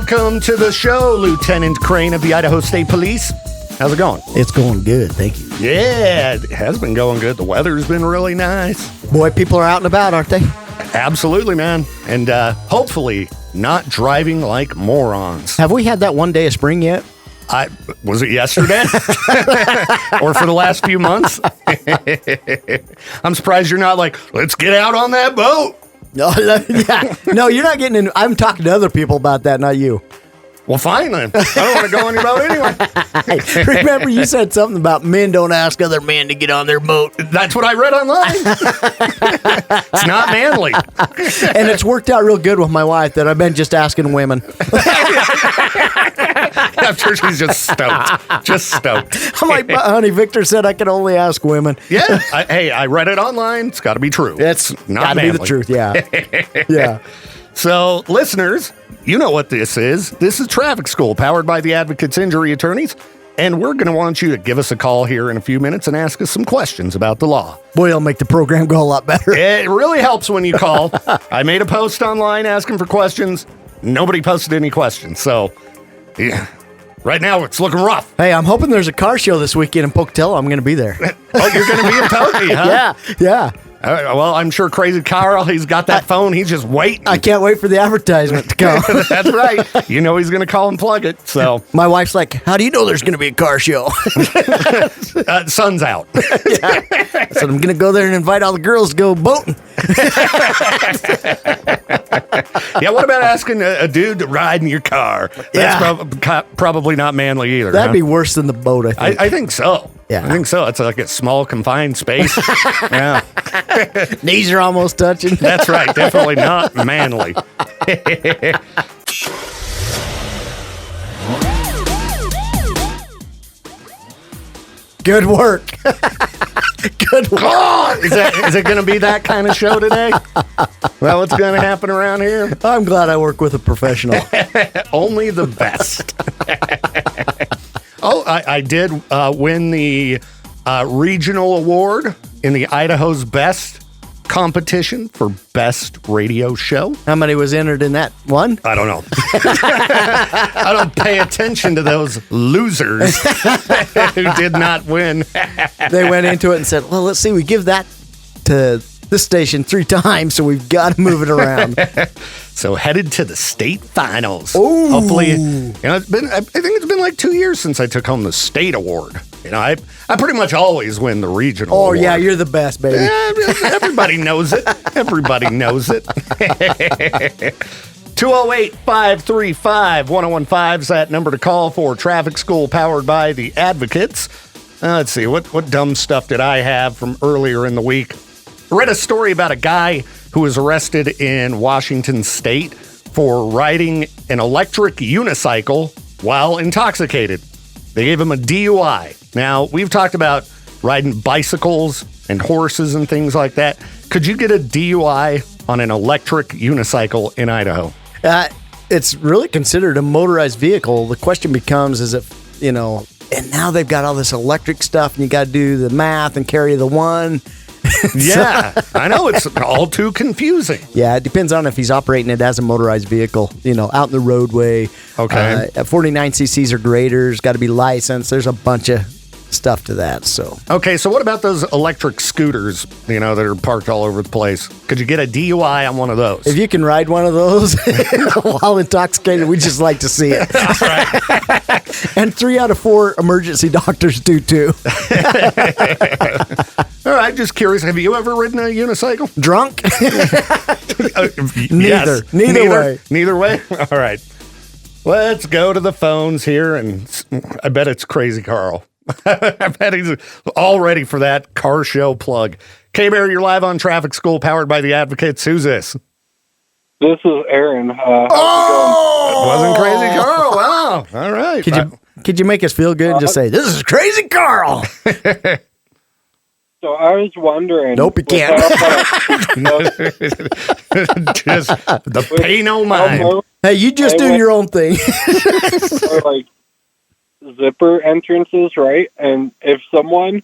Welcome to the show, Lieutenant Crane of the Idaho State Police. How's it going? It's going good, thank you. Yeah, it has been going good. The weather's been really nice. Boy, people are out and about, aren't they? Absolutely, man. And hopefully not driving like morons. Have we had that one day of spring yet? Was it yesterday? Or for the last few months? I'm surprised you're not like, let's get out on that boat. No, yeah. No, you're not getting in. I'm talking to other people about that, not you. Well, fine then. I don't want to go on your boat anyway. Remember, you said something about men don't ask other men to get on their boat. That's what I read online. It's not manly. And it's worked out real good with my wife that I've been just asking women. I'm sure she's just stoked. Just stoked. I'm like, but honey, Viktor said I can only ask women. Yeah. I read it online. It's got to be true. It's not got to be the truth, yeah. Yeah. So, listeners, you know what this is. This is Traffic School, powered by the Advocates Injury Attorneys. And we're going to want you to give us a call here in a few minutes and ask us some questions about the law. Boy, it'll make the program go a lot better. It really helps when you call. I made a post online asking for questions. Nobody posted any questions. So, yeah. Right now, it's looking rough. Hey, I'm hoping there's a car show this weekend in Pocatello. I'm going to be there. Oh, you're going to be in Pokey, huh? Yeah. Well, I'm sure Crazy Carl, he's got that phone. He's just waiting. I can't wait for the advertisement to come. That's right. You know he's going to call and plug it. So my wife's like, how do you know there's going to be a car show? Sun's out. Yeah. So I'm going to go there and invite all the girls to go boating. Yeah, what about asking a dude to ride in your car? That's probably not manly either. That'd be worse than the boat, I think. I think so. Yeah. I think so. It's like a small, confined space. Yeah. Knees are almost touching. That's right. Definitely not manly. Good work. Good work. Oh, is it going to be that kind of show today? Well, what's going to happen around here? I'm glad I work with a professional. Only the best. Oh, I did win the regional award in the Idaho's Best competition for Best Radio Show. How many was entered in that one? I don't know. I don't pay attention to those losers who did not win. They went into it and said, well, let's see, we give that to this station 3 times, so we've got to move it around. So headed to the state finals. Ooh. Hopefully, I think it's been like 2 years since I took home the state award. I pretty much always win the regional award. Yeah, you're the best, baby. Everybody knows it. Everybody knows it. 208-535-1015 is that number to call for Traffic School, powered by the Advocates. Let's see, what dumb stuff did I have from earlier in the week? I read a story about a guy who was arrested in Washington State for riding an electric unicycle while intoxicated. They gave him a DUI. Now, we've talked about riding bicycles and horses and things like that. Could you get a DUI on an electric unicycle in Idaho? It's really considered a motorized vehicle. The question becomes, is it, and now they've got all this electric stuff, and you got to do the math and carry the one. Yeah, I know. It's all too confusing. Yeah, it depends on if he's operating it as a motorized vehicle, out in the roadway. Okay. 49 cc's or greater, got to be licensed. There's a bunch of stuff to that. So okay, so what about those electric scooters, that are parked all over the place? Could you get a DUI on one of those? If you can ride one of those while intoxicated, we just like to see it. That's right. And 3 out of 4 emergency doctors do too. All right, just curious. Have you ever ridden a unicycle? Drunk? Neither. Yes. Neither way. Neither way? All right. Let's go to the phones here, and I bet it's Crazy Carl. I bet he's all ready for that car show plug. K-Bear, you're live on Traffic School, powered by the Advocates. Who's this? This is Aaron. It wasn't Crazy Carl. Wow. All right. Could you make us feel good and just say, this is Crazy Carl? So I was wondering. Nope, you can't. Just the pay no mind. Hey, you just do your own thing. Like zipper entrances, right? And if someone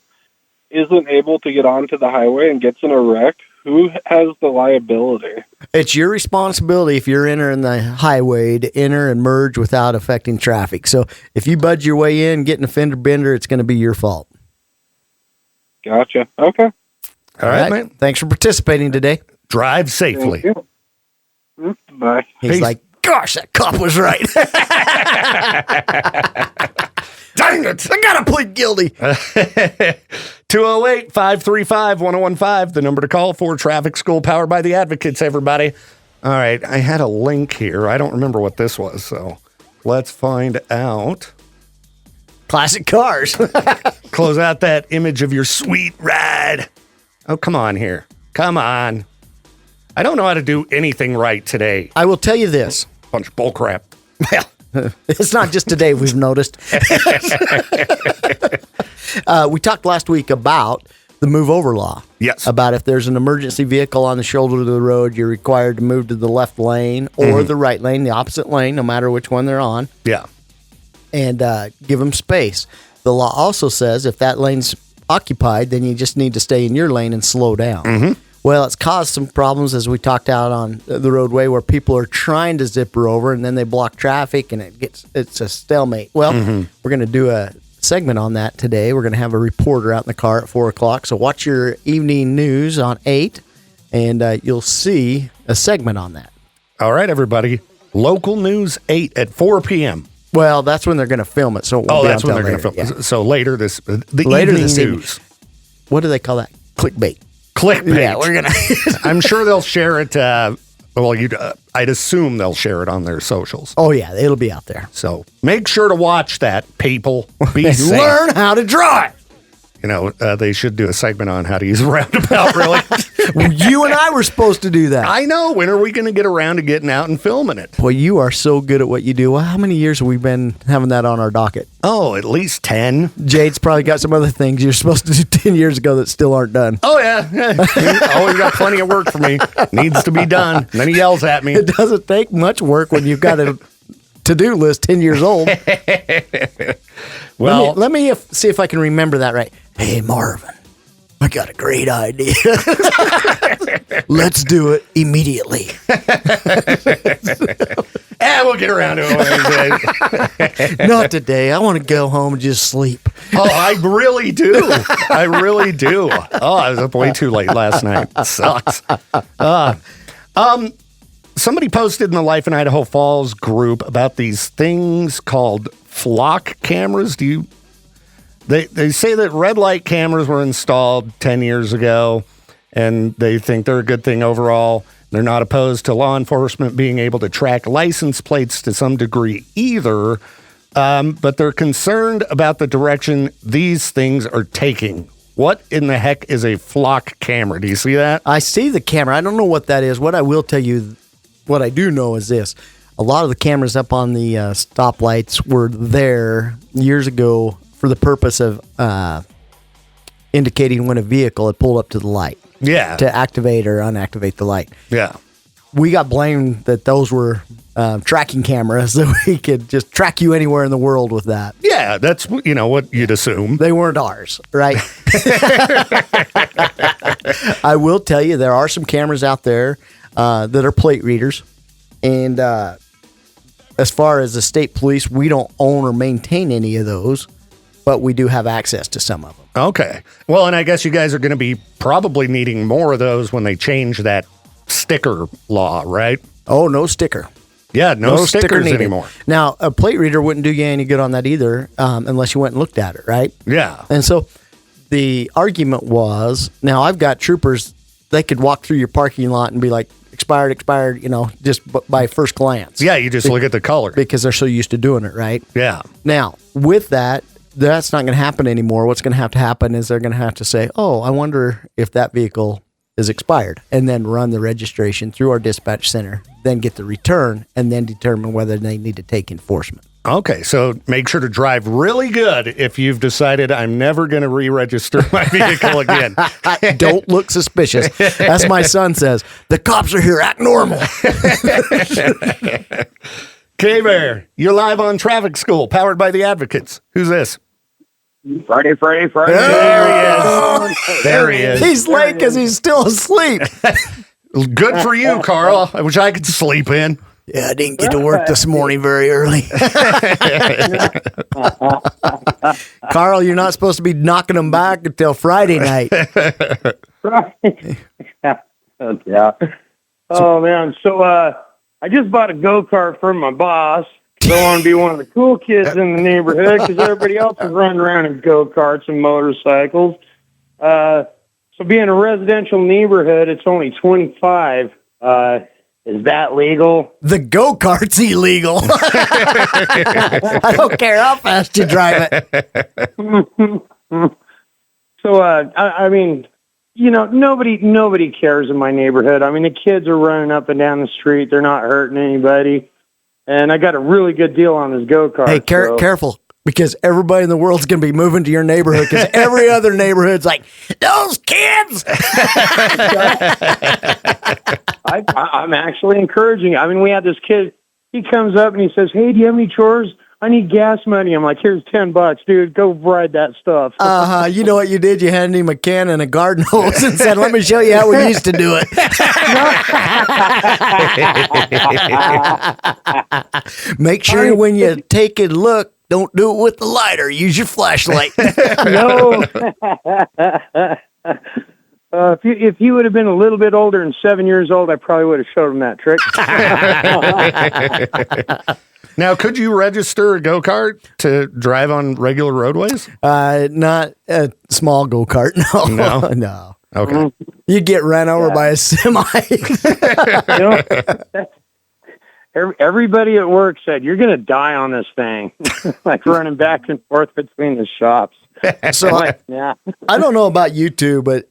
isn't able to get onto the highway and gets in a wreck, who has the liability? It's your responsibility if you're entering the highway to enter and merge without affecting traffic. So if you budge your way in, getting a fender bender, it's going to be your fault. Gotcha. Okay. All right, man. Thanks for participating today. Drive safely. Thank you. Bye. He's Peace. like, gosh, that cop was right. Dang it. I got to plead guilty. 208-535-1015, the number to call for Traffic School, powered by the Advocates, everybody. All right, I had a link here. I don't remember what this was, so let's find out. Classic cars. Close out that image of your sweet ride. Oh, come on here. Come on. I don't know how to do anything right today. I will tell you this. Bunch of bullcrap. Well, it's not just today we've noticed. We talked last week about the move over law. Yes. About if there's an emergency vehicle on the shoulder of the road, you're required to move to the left lane or the right lane, the opposite lane, no matter which one they're on, Yeah. and give them space. The law also says if that lane's occupied, then you just need to stay in your lane and slow down. Well, it's caused some problems, as we talked out on the roadway, where people are trying to zipper over and then they block traffic and it's a stalemate. Well, we're going to do a segment on that today. We're going to have a reporter out in the car at 4 o'clock. So watch your evening news on 8 and you'll see a segment on that. All right, everybody. Local News 8 at 4 p.m. Well, that's when they're going to film it. So it won't be That's on when they're till going to later. film. So later this Later evening this evening. news. What do they call that? Clickbait. Clickbait. Yeah, we're gonna. I'm sure they'll share it. I'd assume they'll share it on their socials. Oh yeah, it'll be out there. So make sure to watch that, people. Be safe. Learn how to drive. You know, they should do a segment on how to use a roundabout, really. You and I were supposed to do that. I know. When are we going to get around to getting out and filming it? Boy, you are so good at what you do. Well, how many years have we been having that on our docket? Oh, at least 10. Jade's probably got some other things you're supposed to do 10 years ago that still aren't done. Oh, yeah. Always got plenty of work for me. Needs to be done. And then he yells at me. It doesn't take much work when you've got a to-do list 10 years old. Well, let me see if I can remember that right. Hey, Marvin, I got a great idea. Let's do it immediately. we'll get around to it. Not today. I want to go home and just sleep. Oh, I really do. I really do. Oh, I was up way too late last night. Sucks. Somebody posted in the Life in Idaho Falls group about these things called flock cameras. They say that red light cameras were installed 10 years ago, and they think they're a good thing overall. They're not opposed to law enforcement being able to track license plates to some degree either, but they're concerned about the direction these things are taking. What in the heck is a flock camera? Do you see that? I see the camera. I don't know what that is. What I will tell you, what I do know is this. A lot of the cameras up on the stoplights were there years ago for the purpose of indicating when a vehicle had pulled up to the light. Yeah. To activate or unactivate the light. Yeah. We got blamed that those were tracking cameras, that we could just track you anywhere in the world with that. Yeah, that's, what you'd assume. They weren't ours, right? I will tell you, there are some cameras out there that are plate readers. And as far as the state police, we don't own or maintain any of those, but we do have access to some of them. Okay. Well, and I guess you guys are going to be probably needing more of those when they change that sticker law, right? Oh, no sticker. Yeah, no stickers needed anymore. Now, a plate reader wouldn't do you any good on that either, unless you went and looked at it, right? Yeah. And so the argument was, now I've got troopers, they could walk through your parking lot and be like, expired, just by first glance. Yeah, you just look at the color. Because they're so used to doing it, right? Yeah. Now, with that, that's not going to happen anymore. What's going to happen is they're going to have to say, oh, I wonder if that vehicle is expired, and then run the registration through our dispatch center, then get the return, and then determine whether they need to take enforcement. Okay, so make sure to drive really good if you've decided I'm never going to re-register my vehicle again. Don't look suspicious. As my son says, the cops are here, act normal. K-Bear, you're live on Traffic School, powered by the Advocates. Who's this? Friday. There he is. He's late because he's still asleep. Good for you, Carl. I wish I could sleep in. Yeah, I didn't get to work this morning very early. Carl, you're not supposed to be knocking them back until Friday night. Yeah. Oh, man. So I just bought a go-kart from my boss. So I want to be one of the cool kids in the neighborhood because everybody else is running around in go-karts and motorcycles. So being a residential neighborhood, it's only 25. Is that legal? The go-kart's illegal. I don't care how fast you drive it. So, I mean, you know, nobody cares in my neighborhood. I mean, the kids are running up and down the street. They're not hurting anybody. And I got a really good deal on this go-kart. Hey, careful, because everybody in the world's going to be moving to your neighborhood because every other neighborhood's like, those kids! I'm actually encouraging. I mean, we had this kid. He comes up and he says, "Hey, do you have any chores? I need gas money." I'm like, "Here's $10, dude. Go ride that stuff." You know what you did? You handed him a can and a garden hose and said, "Let me show you how we used to do it." Make sure when you take a look, don't do it with the lighter. Use your flashlight. No. If he would have been a little bit older and 7 years old, I probably would have showed him that trick. Now, could you register a go-kart to drive on regular roadways? Not a small go-kart. No. No. Okay. You get ran over by a semi. You know, everybody at work said, "You're going to die on this thing." Like running back and forth between the shops. So Yeah. I don't know about you two, but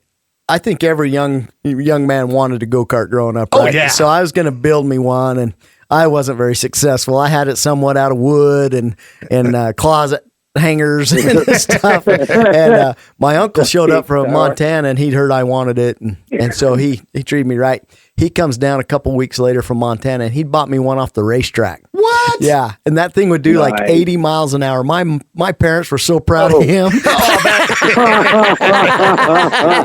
I think every young man wanted a go-kart growing up. Oh, right? yeah. So I was going to build me one, and I wasn't very successful. I had it somewhat out of wood and closet hangers and stuff. And my uncle showed up from Montana, and he'd heard I wanted it, and so he treated me right. He comes down a couple weeks later from Montana, and he'd bought me one off the racetrack. What? Yeah, and that thing would do like 80 miles an hour. My parents were so proud of him.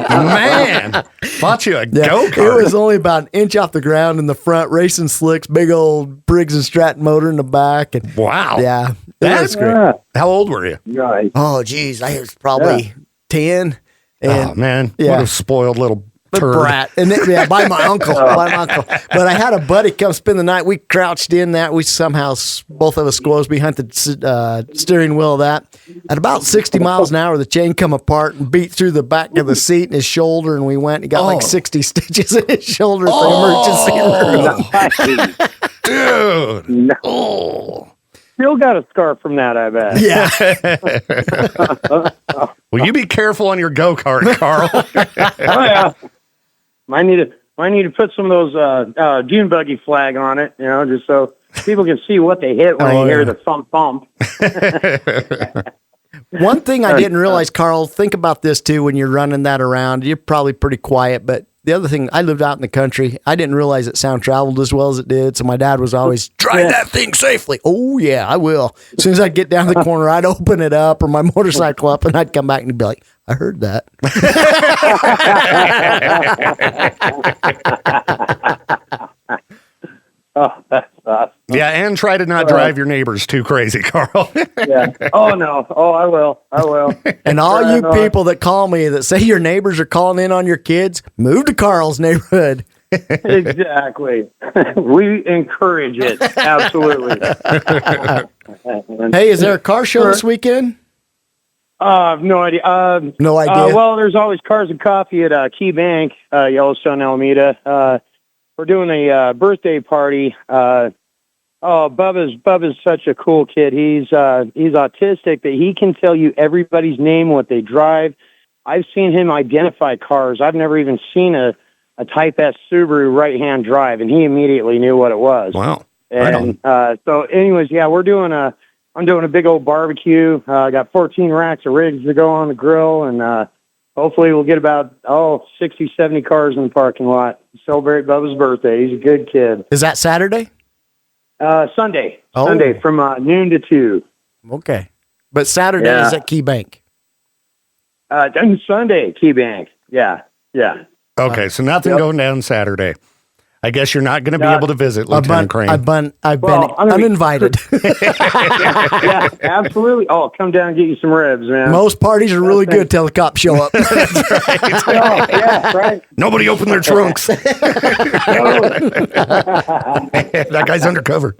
Man, bought you a go-kart. It was only about an inch off the ground in the front, racing slicks, big old Briggs and Stratton motor in the back. And wow. yeah, That's great. How old were you? Right. oh, geez, I was probably 10. And Oh, man. Yeah. What a spoiled little turd. brat. And by my uncle. But I had a buddy come spend the night. We crouched in that. We somehow, both of us squoze behind the steering wheel of that. At about 60 miles an hour, the chain come apart and beat through the back of the seat and his shoulder. And we went and got like 60 stitches in his shoulder at the emergency room. Dude. No. Oh. Still got a scar from that, I bet. Yeah. Will you be careful on your go-kart, Carl? Oh, yeah. Might need to put some of those dune buggy flag on it, you know, just so people can see what they hit when they hear the thump thump. One thing I didn't realize, Carl, think about this too when you're running that around. You're probably pretty quiet, but the other thing, I lived out in the country. I didn't realize that sound traveled as well as it did. So my dad was always, drive that thing safely. Oh, yeah, I will. As soon as I'd get down the corner, I'd open it up or my motorcycle up and I'd come back and he'd be like, I heard that. Oh, that's awesome. Yeah, and try to not drive your neighbors too crazy, Carl. Yeah. Oh, no. Oh, I will. And all you people that call me that say your neighbors are calling in on your kids, move to Carl's neighborhood. Exactly. We encourage it. Absolutely. Hey, is there a car show this weekend? No idea. No idea. Well, there's always Cars and Coffee at Key Bank, Yellowstone, Alameda. We're doing a birthday party. Bubba's such a cool kid. He's autistic, but he can tell you everybody's name, what they drive. I've seen him identify cars. I've never even seen a Type S Subaru right-hand drive, and he immediately knew what it was. Wow. And so, anyways, yeah, I'm doing a big old barbecue. I got 14 racks of rigs to go on the grill, and hopefully we'll get about 60, 70 cars in the parking lot. Celebrate Bubba's birthday. He's a good kid. Is that Saturday? Sunday. Oh. Sunday from noon to 2. Okay. But Saturday is at Key Bank. On Sunday, Key Bank. Yeah. Okay, so nothing going down Saturday. I guess you're not going to be able to visit Lieutenant Crane. I've been uninvited. Yeah, absolutely. Oh, come down and get you some ribs, man. Most parties are really good till the cops show up. That's right. Oh, yeah, right. Nobody opened their trunks. That guy's undercover.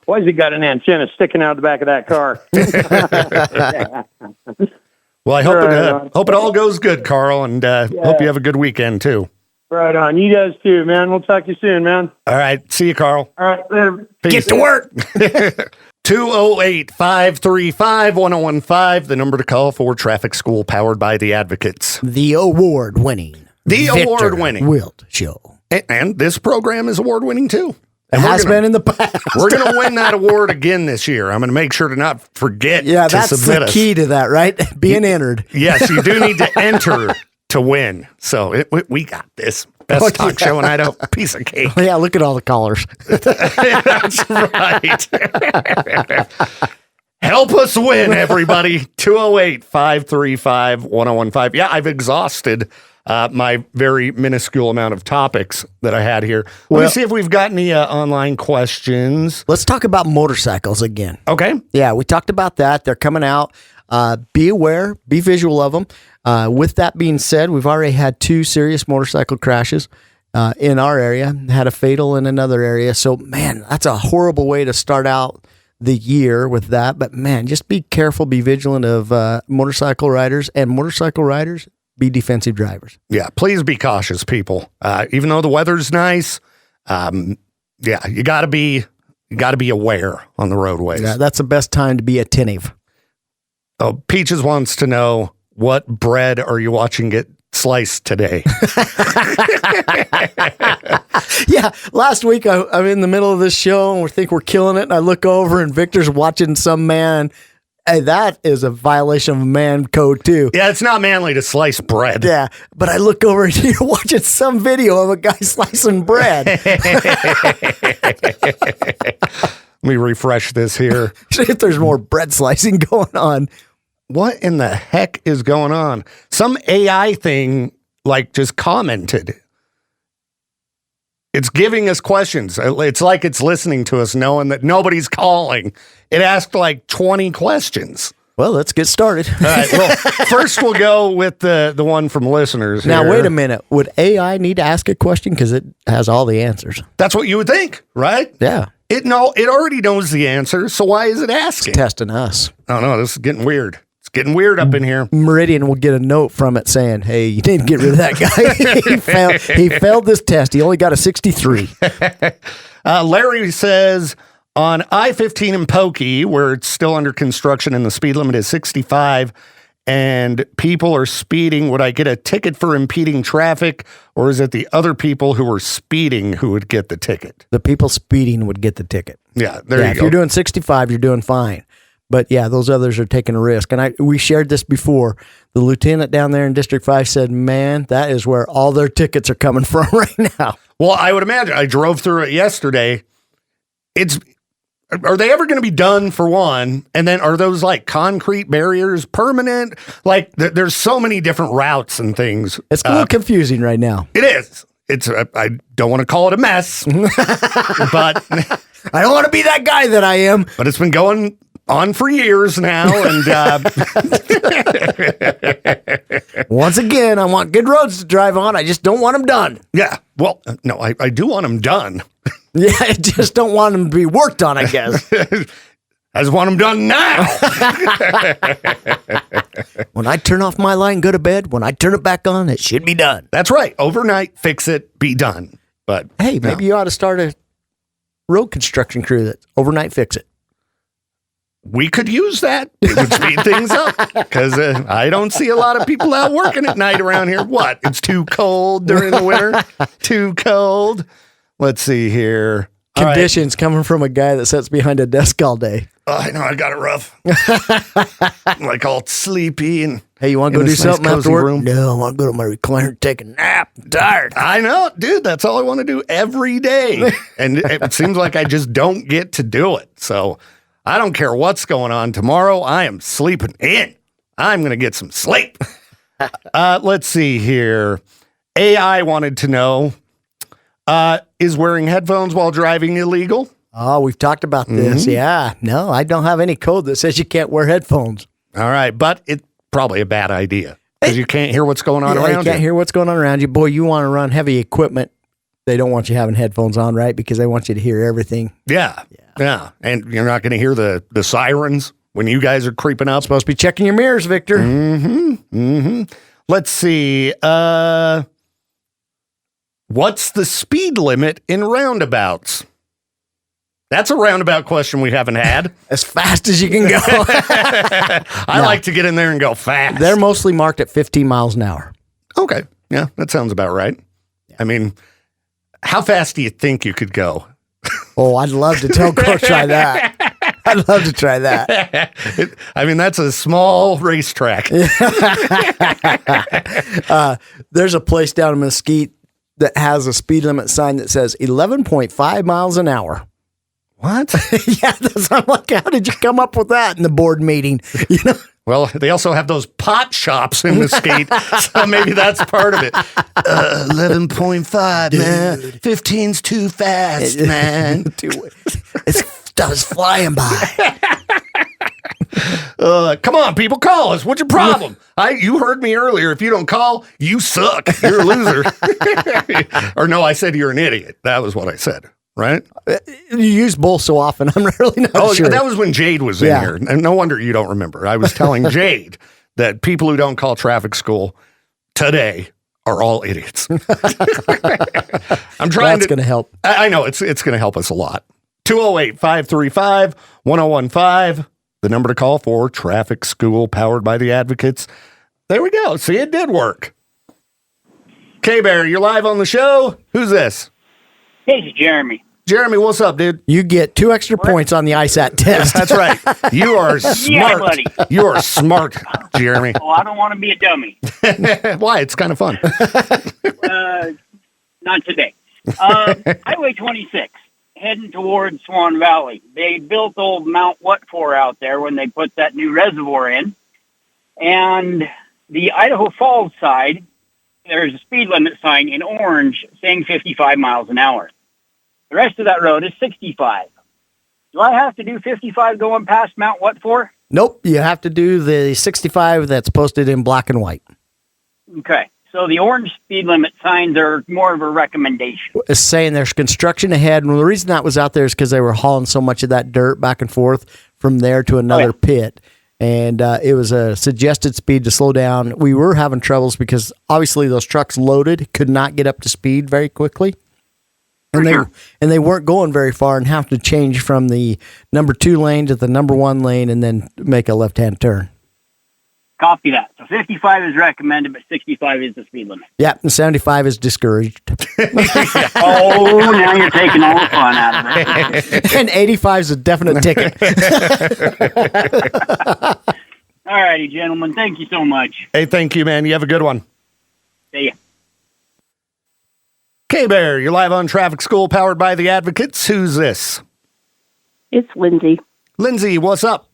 Why has he got an antenna sticking out the back of that car? Well, I hope it all goes good, Carl, and hope you have a good weekend, too. Right on. You guys, too, man. We'll talk to you soon, man. All right. See you, Carl. All right, later. Peace. Get to work. 208-535-1015, the number to call for Traffic School, powered by the Advocates. The award-winning Viktor Wilt Show. And this program is award-winning, too. It has been in the past. We're going to win that award again this year. I'm going to make sure to not forget to that's submit the key to that, right? Being entered. Yes, you do need to enter to win. So we got this. Best talk show in Idaho. Piece of cake. Yeah, look at all the callers. That's right. Help us win, everybody. 208-535-1015. Yeah, I've exhausted my very minuscule amount of topics that I had here. Let me see if we've got any online questions. Let's talk about motorcycles again. Okay. Yeah, we talked about that. They're coming out. Be aware, be visual of them. With that being said, we've already had 2 serious motorcycle crashes in our area, had a fatal in another area. So, man, that's a horrible way to start out the year with that. But, man, just be careful, be vigilant of motorcycle riders, and motorcycle riders, be defensive drivers. Yeah, please be cautious, people. Even though the weather's nice, you got to be aware on the roadways. Yeah, that's the best time to be attentive. Oh, Peaches wants to know, what bread are you watching get sliced today? Yeah, last week I'm in the middle of this show and we think we're killing it, and I look over and Victor's watching some man. Hey, that is a violation of man code too. Yeah, it's not manly to slice bread. Yeah, but I look over and you're watching some video of a guy slicing bread. Let me refresh this here. See if there's more bread slicing going on. What in the heck is going on? Some AI thing just commented. It's giving us questions. It's like it's listening to us, knowing that nobody's calling. It asked 20 questions. Well, let's get started. All right. Well, first we'll go with the one from listeners. Now, here. wait a minute. Would AI need to ask a question because it has all the answers? That's what you would think, right? Yeah. It already knows the answer. So why is it asking? It's testing us. Oh no, this is getting weird. It's getting weird up in here. Meridian will get a note from it saying, "Hey, you need to get rid of that guy. he failed this test. He only got a 63." Larry says, on I-15 in Pokey, where it's still under construction and the speed limit is 65, and people are speeding, would I get a ticket for impeding traffic, or is it the other people who are speeding who would get the ticket? The people speeding would get the ticket. Yeah, there you go. If you're doing 65, you're doing fine. But yeah, those others are taking a risk. And we shared this before. The lieutenant down there in District 5 said, man, that is where all their tickets are coming from right now. Well, I would imagine. I drove through it yesterday. Are they ever going to be done, for one? And then are those concrete barriers permanent? There's so many different routes and things. It's a little confusing right now. It is. I don't want to call it a mess, but I don't want to be that guy that I am. But it's been going on for years now. And once again, I want good roads to drive on. I just don't want them done. Yeah. Well, no, I do want them done. Yeah, I just don't want them to be worked on, I guess. I just want them done now. When I turn off my light and go to bed, when I turn it back on, it should be done. That's right. Overnight, fix it, be done. But hey, maybe you ought to start a road construction crew that overnight fix it. We could use that. It would speed things up because I don't see a lot of people out working at night around here. What? It's too cold during the winter? Too cold? Let's see here. Conditions coming from a guy that sits behind a desk all day. Oh, I know. I got it rough. I'm all sleepy. And hey, you want to go do something after work? Room? No, I want to go to my recliner and take a nap. I'm tired. I know, dude. That's all I want to do every day. And it seems like I just don't get to do it. So I don't care what's going on tomorrow. I am sleeping in. I'm going to get some sleep. Let's see here. AI wanted to know, is wearing headphones while driving illegal? Oh, we've talked about this. Yeah. No, I don't have any code that says you can't wear headphones. All right. But it's probably a bad idea because you can't hear what's going on around you. You can't hear what's going on around you. Boy, you want to run heavy equipment. They don't want you having headphones on, right? Because they want you to hear everything. Yeah. And you're not going to hear the sirens when you guys are creeping up. Supposed to be checking your mirrors, Victor. Let's see. What's the speed limit in roundabouts? That's a roundabout question we haven't had. As fast as you can go. I like to get in there and go fast. They're mostly marked at 15 miles an hour. Okay. Yeah, that sounds about right. Yeah. I mean, how fast do you think you could go? Oh, I'd love to go try that. I'd love to try that. I mean, that's a small racetrack. There's a place down in Mesquite that has a speed limit sign that says 11.5 miles an hour. What? Yeah, I'm like, how did you come up with that in the board meeting? You know. Well, they also have those pot shops in Mesquite, so maybe that's part of it. 11.5, man. 15's too fast, man. Stuff's flying by. Come on, people, call us. What's your problem? You heard me earlier. If you don't call, you suck. You're a loser. Or no, I said you're an idiot. That was what I said. Right? You use both so often. I'm really not sure. That was when Jade was in here. And no wonder you don't remember. I was telling Jade that people who don't call traffic school today are all idiots. I'm trying That's going to help. I know it's going to help us a lot. 208-535-1015, the number to call for traffic school powered by the Advocates. There we go. See, it did work. K-Bear, you're live on the show. Who's this? Hey, it's Jeremy. Jeremy, what's up, dude? You get 2 extra points on the ISAT test. That's right. You are smart. Yeah, buddy. You are smart, Jeremy. Oh, I don't want to be a dummy. Why? It's kind of fun. Not today. Highway 26, heading towards Swan Valley. They built old Mount What For out there when they put that new reservoir in. And the Idaho Falls side, there's a speed limit sign in orange saying 55 miles an hour. The rest of that road is 65. Do I have to do 55 going past Mount What For? Nope. You have to do the 65 that's posted in black and white. Okay. So the orange speed limit signs are more of a recommendation. It's saying there's construction ahead. And the reason that was out there is because they were hauling so much of that dirt back and forth from there to another pit. And it was a suggested speed to slow down. We were having troubles because obviously those trucks loaded could not get up to speed very quickly. And they weren't going very far and have to change from the number 2 lane to the number 1 lane and then make a left-hand turn. Copy that. So 55 is recommended, but 65 is the speed limit. Yeah, and 75 is discouraged. Oh, now you're taking all the fun out of it. And 85 is a definite ticket. All righty, gentlemen. Thank you so much. Hey, thank you, man. You have a good one. See ya. K-Bear, you're live on Traffic School powered by the Advocates. Who's this? It's Lindsay. Lindsay, what's up?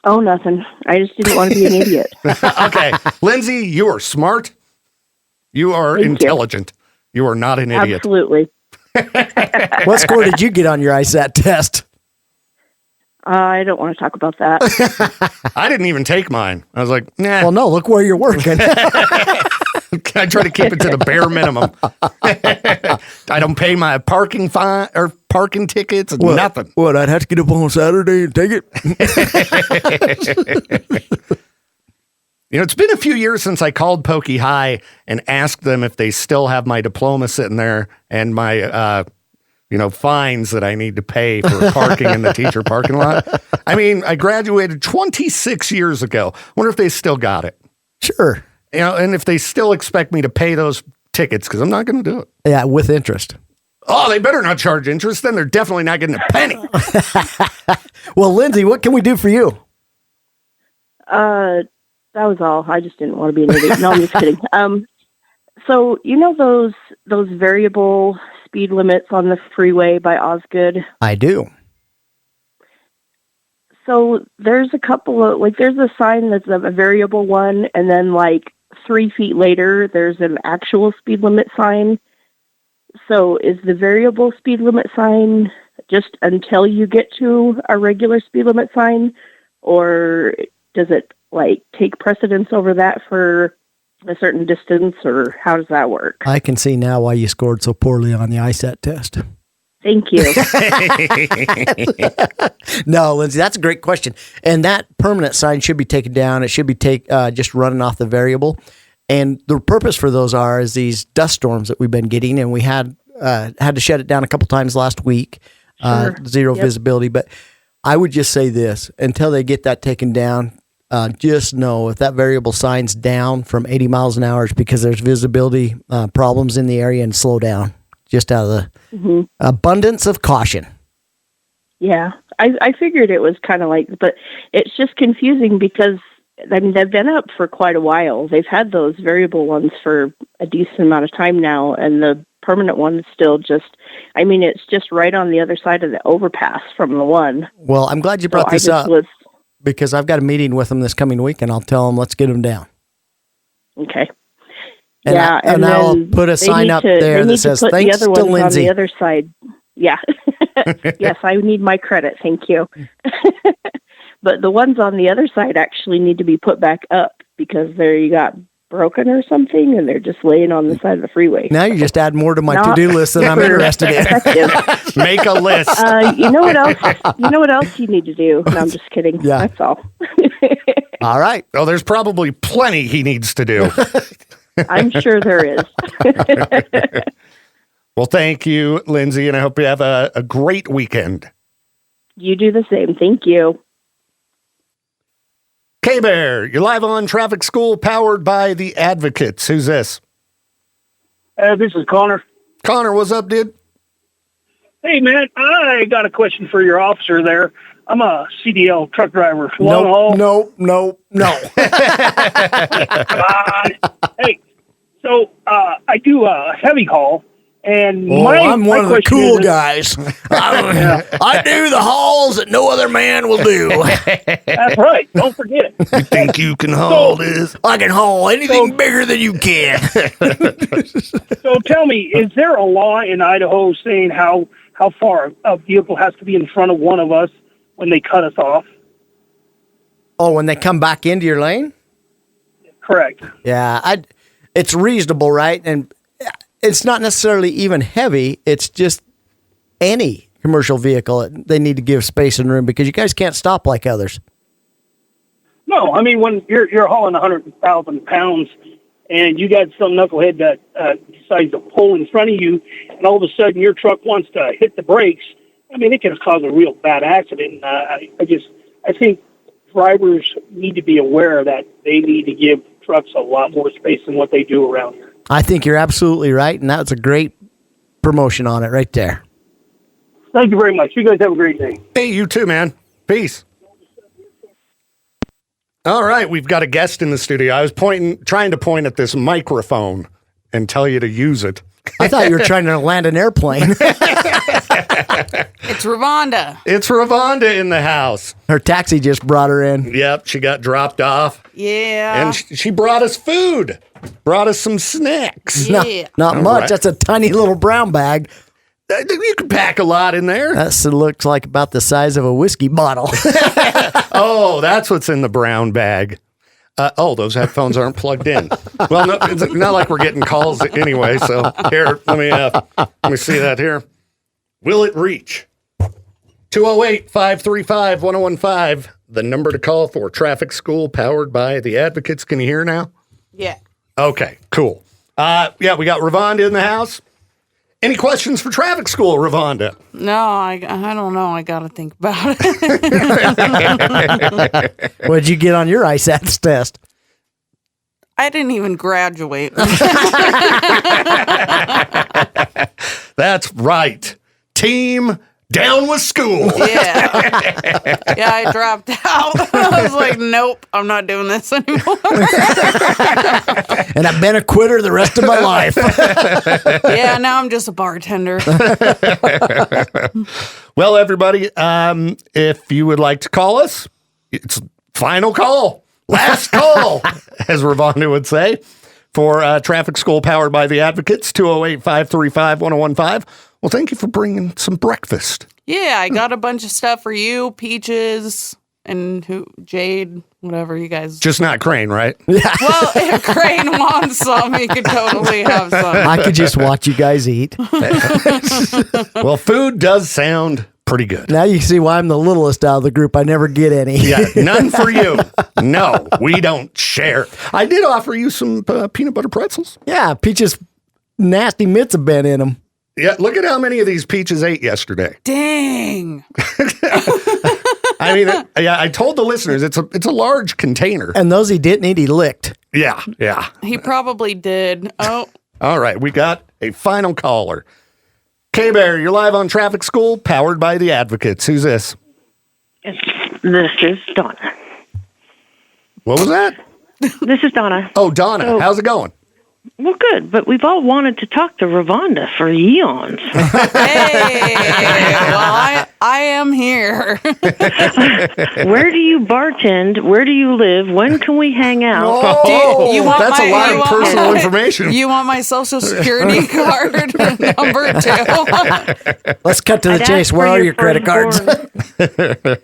Oh, nothing. I just didn't want to be an idiot. Okay. Lindsay, you are smart. You are intelligent. You are not an idiot. Absolutely. What score did you get on your ISAT test? I don't want to talk about that. I didn't even take mine. I was like, nah. Well, no, look where you're working. I try to keep it to the bare minimum. I don't pay my parking fine or parking tickets and nothing. What, I'd have to get up on Saturday and take it? You know, it's been a few years since I called Pokey High and asked them if they still have my diploma sitting there and my, fines that I need to pay for parking in the teacher parking lot. I mean, I graduated 26 years ago. Wonder if they still got it. Sure. You know, and if they still expect me to pay those tickets, because I'm not going to do it. Yeah, with interest. Oh, they better not charge interest. Then they're definitely not getting a penny. Well, Lindsay, what can we do for you? That was all. I just didn't want to be an idiot. No, I'm just kidding. So you know those variable speed limits on the freeway by Osgood? I do. So there's a couple of, like, there's a sign that's a variable one, and then, like, 3 feet later, there's an actual speed limit sign. So is the variable speed limit sign just until you get to a regular speed limit sign, or does it, like, take precedence over that for a certain distance, or how does that work? I can see now why you scored so poorly on the ISAT test. Thank you. No, Lindsay, that's a great question. And that permanent sign should be taken down. It should be just running off the variable. And the purpose for those is these dust storms that we've been getting, and we had to shut it down a couple times last week. Sure. Zero visibility. But I would just say this, until they get that taken down, just know if that variable sign's down from 80 miles an hour, it's because there's visibility problems in the area, and slow down. Just out of the abundance of caution. Yeah, I figured it was kind of like, but it's just confusing because, I mean, they've been up for quite a while. They've had those variable ones for a decent amount of time now, and the permanent one is still just, I mean, it's just right on the other side of the overpass from the one. Well, I'm glad you brought this up because I've got a meeting with them this coming week, and I'll tell them, let's get them down. Okay. And yeah, and I'll put a sign up there that says, thanks to Lindsay. On the other side. Yeah. Yes, I need my credit. Thank you. But the ones on the other side actually need to be put back up because they got broken or something, and they're just laying on the side of the freeway. Now you just add more to my to-do list than I'm interested in. Make a list. You know what else? You know what else you need to do? No, I'm just kidding. Yeah. That's all. All right. Oh, there's probably plenty he needs to do. I'm sure there is. Well, thank you, Lindsay, and I hope you have a great weekend. You do the same. Thank you. K-Bear, you're live on Traffic School, powered by the Advocates. Who's this? This is Connor. Connor, what's up, dude? Hey, man, I got a question for your officer there. I'm a CDL truck driver. Long haul. No. Hey, so I do a heavy haul, and I'm one of the cool is, guys. I do the hauls that no other man will do. That's right. Don't forget it. You think you can haul this? I can haul anything bigger than you can. So tell me, is there a law in Idaho saying how far a vehicle has to be in front of one of us when they cut us off? Oh, when they come back into your lane? Correct. Yeah, it's reasonable, right? And it's not necessarily even heavy. It's just any commercial vehicle. They need to give space and room because you guys can't stop like others. No, I mean, when you're hauling 100,000 pounds and you got some knucklehead that decides to pull in front of you, and all of a sudden your truck wants to hit the brakes, I mean, it can cause a real bad accident. I think drivers need to be aware that they need to give trucks a lot more space than what they do around here. I think you're absolutely right, and that's a great promotion on it right there. Thank you very much. You guys have a great day. Hey, you too, man. Peace. All right, we've got a guest in the studio. I was trying to point at this microphone and tell you to use it. I thought you were trying to land an airplane. It's Ravonda. It's Ravonda in the house. Her taxi just brought her in. Yep, she got dropped off. Yeah. And she brought us food. Brought us some snacks. Yeah. Not All much. right. That's a tiny little brown bag. You can pack a lot in there. That looks like about the size of a whiskey bottle. Oh, that's what's in the brown bag. Those headphones aren't plugged in. Well, no, it's not like we're getting calls anyway. So here, let me see that here. Will it reach? 208-535-1015, the number to call for Traffic School, powered by the Advocates. Can you hear now? Yeah. Okay, cool. Yeah, we got Ravonda in the house. Any questions for Traffic School, Ravonda? No, I don't know. I got to think about it. What'd you get on your ISATs test? I didn't even graduate. That's right. Team Down with school. Yeah. Yeah, I dropped out. I was like, nope, I'm not doing this anymore. And I've been a quitter the rest of my life. Yeah, now I'm just a bartender. Well, everybody, if you would like to call us, it's final call, last call, as Ravonda would say, for Traffic School powered by the Advocates, 208-535-1015. Well, thank you for bringing some breakfast. Yeah, I got a bunch of stuff for you, Peaches, and Jade, whatever you guys. Just not Crane, right? Well, if Crane wants some, he could totally have some. I could just watch you guys eat. Well, food does sound pretty good. Now you see why I'm the littlest out of the group. I never get any. Yeah, none for you. No, we don't share. I did offer you some peanut butter pretzels. Yeah, Peach's nasty mitts have been in them. Yeah, look at how many of these Peaches ate yesterday. Dang. I mean, I told the listeners it's a large container. And those he didn't eat, he licked. Yeah. He probably did. Oh. All right, we got a final caller. K-Bear, you're live on Traffic School, powered by the Advocates. Who's this? This is Donna. What was that? This is Donna. Oh, Donna. So- How's it going? Well, good, but we've all wanted to talk to Ravonda for eons. Hey, well, I am here. Where do you bartend? Where do you live? When can we hang out? Oh, you want that's a lot of personal my- information. You want my social security card number 2? Let's cut to the I'd chase. ask Where for are your credit cards? firstborn.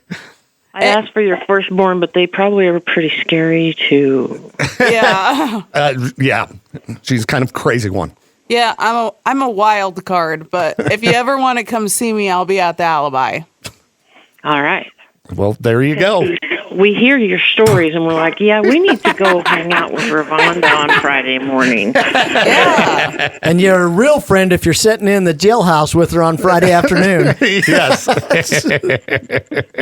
I asked for your firstborn, but they probably are pretty scary too. Yeah. Yeah, she's kind of crazy one. Yeah, I'm a wild card, but if you ever want to come see me, I'll be at the Alibi. All right. Well, there you go. We hear your stories, and we're like, yeah, we need to go hang out with Ravonda on Friday morning. Yeah. And you're a real friend if you're sitting in the jailhouse with her on Friday afternoon. Yes.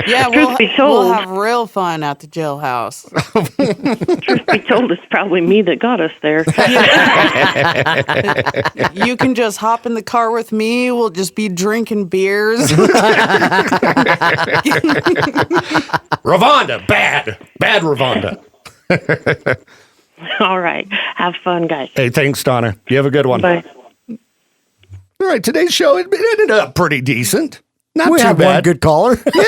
Yeah, Truth be told- we'll have real fun at the jailhouse. Truth be told, it's probably me that got us there. You can just hop in the car with me. We'll just be drinking beers. Ravonda, bad Ravonda. All right. Have fun, guys. Hey, thanks, Donna. You have a good one. Bye. All right, today's show, it ended up pretty decent. Not We too have bad. one good caller. Yeah,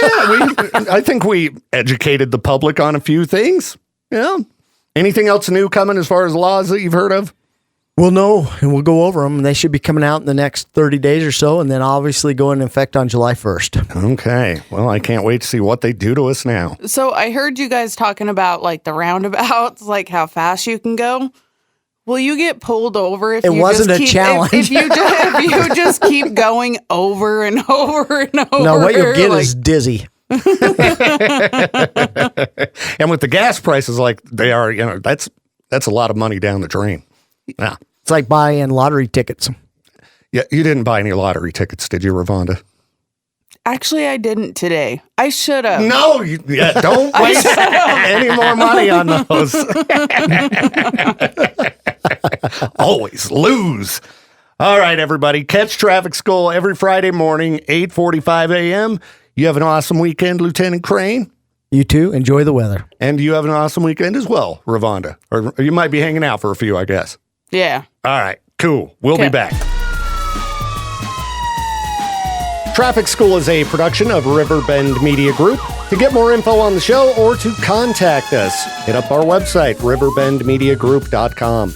I think we educated the public on a few things. Yeah. Anything else new coming as far as laws that you've heard of? We'll know, and we'll go over them. They should be coming out in the next 30 days or so, and then obviously go into effect on July 1st. Okay. Well, I can't wait to see what they do to us now. So I heard you guys talking about like the roundabouts, like how fast you can go. Will you get pulled over if It you wasn't just a keep, challenge. If you just keep going over and over and over? No, what you'll get like, is dizzy. And with the gas prices like they are, that's a lot of money down the drain. Yeah. It's like buying lottery tickets. Yeah, you didn't buy any lottery tickets, did you, Ravonda? Actually, I didn't today. I should have. No, don't waste any more money on those. Always lose. All right, everybody. Catch Traffic School every Friday morning, 8:45 a.m. You have an awesome weekend, Lieutenant Crane. You too. Enjoy the weather. And you have an awesome weekend as well, Ravonda. Or you might be hanging out for a few, I guess. Yeah. All right, cool. We'll be Okay. back. Traffic School is a production of Riverbend Media Group. To get more info on the show or to contact us, hit up our website, riverbendmediagroup.com.